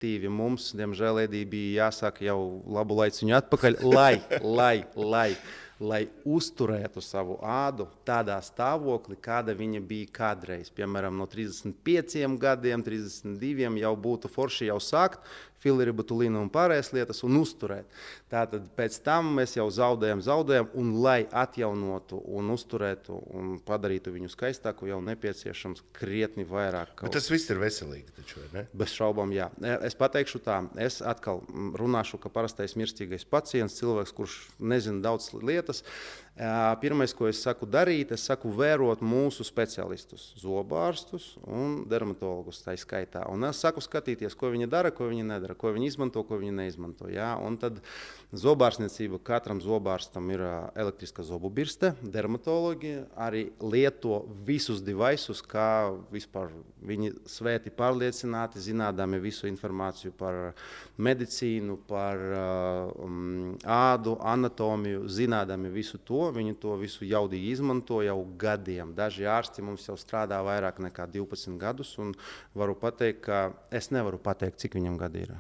Mums, diemžēl, Edī bija jāsaka jau labu laiciņu atpakaļ, lai uzturētu savu ādu tādā stāvoklī, kāda viņa bija kādreiz. Piemēram, no 35 gadiem, 32 jau būtu forši jau sākt fileri, botulīnu un pārējās lietas un uzturēt. Tātad pēc tam mēs jau zaudējam, un lai atjaunotu un uzturētu un padarītu viņu skaistāku, jau nepieciešams krietni vairāk. Bet tas viss ir veselīgi taču, vai ne? Bez šaubām, jā. Es pateikšu tā, es atkal runāšu, ka parastais mirstīgais pacients, cilvēks, kurš nezina daudz lietas. Pirmais, ko es saku darīt, es saku vērot mūsu specialistus, zobārstus un dermatologus tā skaitā. Un es saku skatīties, ko viņi dara, ko viņi nedara, ko viņi izmanto, ko viņi neizmanto. Jā? Un tad zobārstniecība, katram zobārstam ir elektriska zobu birste, dermatologi arī lieto visus devaisus, kā vispār viņi svēti pārliecināti, zinādami visu informāciju par medicīnu, par ādu, anatomiju, zinādami visu to. Viņi to visu jaudīgi izmanto jau gadiem. Daži ārsti mums jau strādā vairāk nekā 12 gadus, un varu pateikt, ka es nevaru pateikt, cik viņam gadi ir.